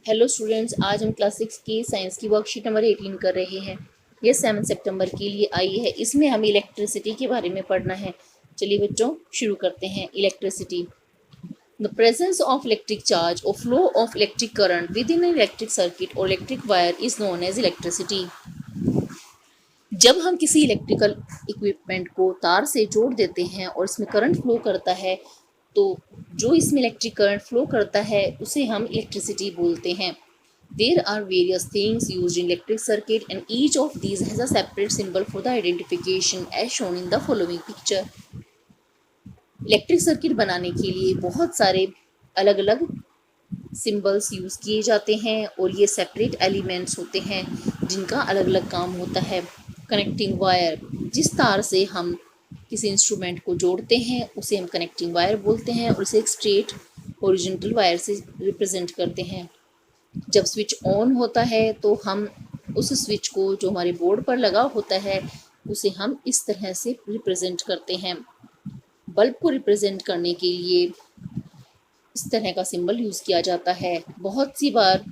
Hello students, आज हम class 6 की साइंस की वर्कशीट नंबर 18 कर रहे हैं। ये 7 सितंबर के लिए आई है। इसमें हमें इलेक्ट्रिसिटी के बारे में पढ़ना है। चलिए बच्चों शुरू करते हैं। Electricity, the presence of electric charge और flow of electric current within electric circuit और electric wire is known as electricity. जब हम किसी इलेक्ट्रिकल इक्विपमेंट को तार से जोड़ देते हैं और इसमें करंट फ्लो करता है, तो जो इसमें इलेक्ट्रिक करंट फ्लो करता है उसे हम इलेक्ट्रिसिटी बोलते हैं। There are various things used in electric circuit and each of these has a separate symbol for the identification as shown in the following picture. Electric circuit बनाने के लिए बहुत सारे अलग अलग सिंबल्स यूज़ किए जाते हैं और ये सेपरेट एलिमेंट्स होते हैं जिनका अलग अलग काम होता है। कनेक्टिंग वायर, जिस तार से हम किसी इंस्ट्रूमेंट को जोड़ते हैं उसे हम कनेक्टिंग वायर बोलते हैं और इसे एक स्ट्रेट हॉरिजॉन्टल वायर से रिप्रेजेंट करते हैं। जब स्विच ऑन होता है तो हम उस स्विच को जो हमारे बोर्ड पर लगा होता है उसे हम इस तरह से रिप्रेजेंट करते हैं। बल्ब को रिप्रेजेंट करने के लिए इस तरह का सिंबल यूज़ किया जाता है। बहुत सी बार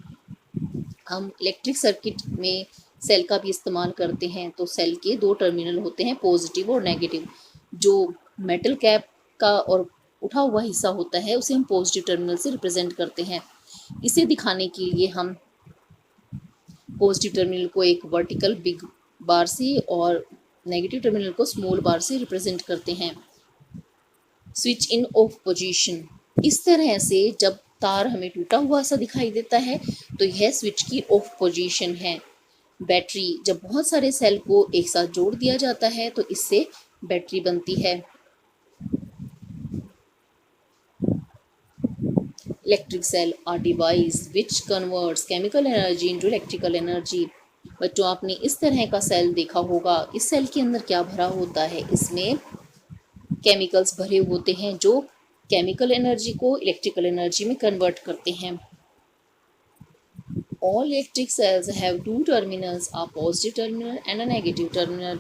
हम इलेक्ट्रिक सर्किट में सेल का भी इस्तेमाल करते हैं। तो सेल के दो टर्मिनल होते हैं, पॉजिटिव और नेगेटिव। जो मेटल कैप का और उठा हुआ हिस्सा होता है उसे हम पॉजिटिव टर्मिनल से रिप्रेजेंट करते हैं। इसे दिखाने के लिए हम पॉजिटिव टर्मिनल को एक वर्टिकल बिग बार से और नेगेटिव टर्मिनल को स्मॉल बार से रिप्रेजेंट करते हैं। स्विच इन ऑफ पोजीशन, इस तरह से जब तार हमें टूटा हुआ सा दिखाई देता है तो यह स्विच की ऑफ पोजीशन है। बैटरी, जब बहुत सारे सेल को एक साथ जोड़ दिया जाता है तो इससे बैटरी बनती है। Electric cell are device which converts chemical energy into electrical energy. बच्चों, आपने इस तरह का सेल देखा होगा। इस सेल के अंदर क्या भरा होता है? इसमें केमिकल्स भरे होते हैं जो केमिकल एनर्जी को इलेक्ट्रिकल एनर्जी में कन्वर्ट करते हैं। All electric cells have two terminals, a positive terminal and a negative terminal.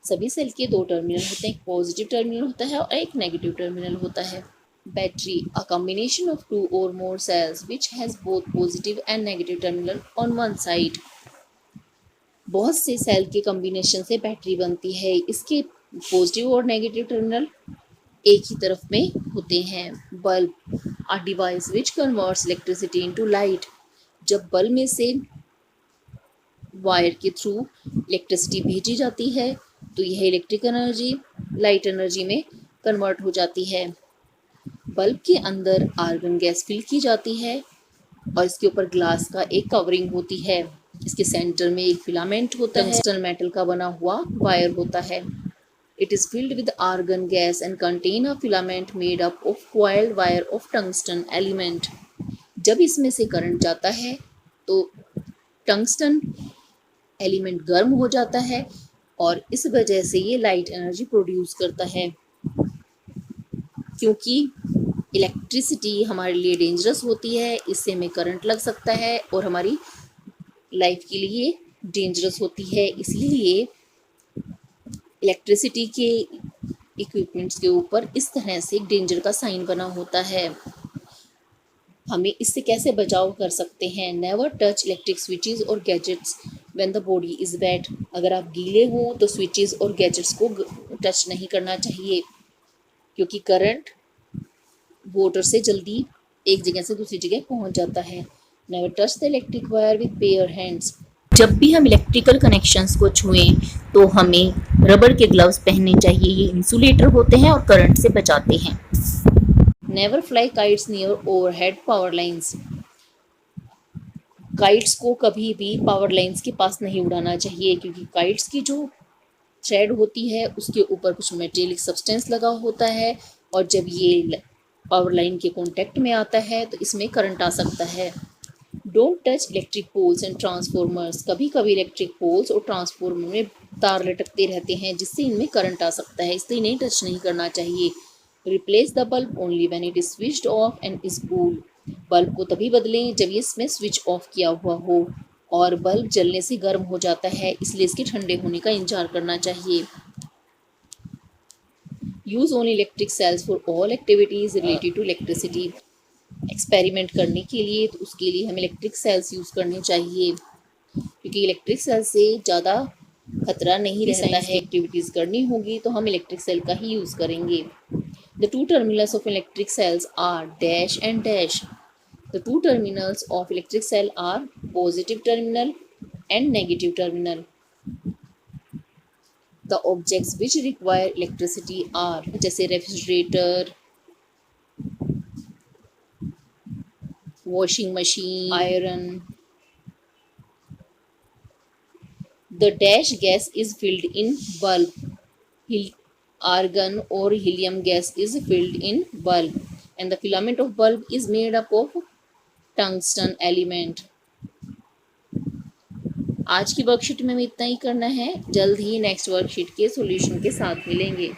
सभी सेल के दो टर्मिनल होते हैं, एक पॉजिटिव टर्मिनल होता है और एक नेगेटिव टर्मिनल होता है। Battery, a combination of two or more cells which has both positive and negative terminal on one side. बहुत से सेल के कॉम्बिनेशन से बैटरी बनती है। इसके पॉजिटिव और नेगेटिव टर्मिनल एक ही तरफ में होते हैं। Bulb, a device which converts electricity into light. जब बल्ब में से वायर के थ्रू इलेक्ट्रिसिटी भेजी जाती है तो यह इलेक्ट्रिक एनर्जी लाइट एनर्जी में कन्वर्ट हो जाती है। बल्ब के अंदर आर्गन गैस फिल की जाती है और इसके ऊपर ग्लास का एक कवरिंग होती है। इसके सेंटर में एक फिलामेंट होता है, टंगस्टन मेटल का बना हुआ वायर होता है। It is filled with argon gas and contain a filament made up of coiled wire of tungsten element. जब इसमें से करंट जाता है तो टंगस्टन एलिमेंट गर्म हो जाता है और इस वजह से ये लाइट एनर्जी प्रोड्यूस करता है। क्योंकि इलेक्ट्रिसिटी हमारे लिए डेंजरस होती है, इससे हमें करंट लग सकता है और हमारी लाइफ के लिए डेंजरस होती है, इसलिए इलेक्ट्रिसिटी के इक्विपमेंट्स के ऊपर इस तरह से एक डेंजर का साइन बना होता है। हमें इससे कैसे बचाव कर सकते हैं? नेवर टच इलेक्ट्रिक स्विचेस और gadgets when the body is wet. अगर आप गीले हो तो स्विचेस और गैजेट्स को टच नहीं करना चाहिए, क्योंकि करंट वाटर से जल्दी एक जगह से दूसरी जगह पहुंच जाता है। Never touch the electric wire with bare hands. जब भी हम इलेक्ट्रिकल कनेक्शंस को छुएं तो हमें रबर के ग्लव्स पहनने चाहिए। ये इंसुलेटर होते हैं और करंट से बचाते हैं। Never fly kites near overhead power lines. Kites को कभी भी पावर लाइन्स के पास नहीं उड़ाना चाहिए, क्योंकि काइट्स की जो थ्रेड होती है उसके ऊपर कुछ मेटेलिक सब्सटेंस लगा होता है और जब ये पावर लाइन के कांटेक्ट में आता है तो इसमें करंट आ सकता है। Don't touch electric poles and transformers. कभी कभी इलेक्ट्रिक पोल्स और ट्रांसफॉर्मर में तार लटकते रहते हैं जिससे इनमें करंट आ सकता है, इसलिए इन्हें टच नहीं करना चाहिए। Replace the bulb only when it is switched off and is cool. Bulb को तभी बदलें जब इसमें स्विच ऑफ किया हुआ हो और बल्ब जलने से गर्म हो जाता है, इसलिए इसके ठंडे होने का इंतजार करना चाहिए। Use only electric cells for all activities related to electricity. Experiment करने के लिए, तो उसके लिए हमें इलेक्ट्रिक सेल्स यूज़ करने चाहिए, क्योंकि इलेक्ट्रिक सेल से ज़्यादा खतरा नहीं रहता है। एक्टिविटीज़ करनी होगी तो हम इलेक्ट्रिक सेल का ही यूज़ करेंगे। The two terminals of electric cells are dash and dash. The two terminals of electric cell are positive terminal and negative terminal. The objects which require electricity are, जैसे refrigerator, washing machine, iron. The dash gas is filled in bulb. Argon or helium gas is filled in bulb, and the filament of bulb is made up of tungsten element. आज की worksheet में इतना ही करना है। जल्द ही next worksheet के solution के साथ मिलेंगे।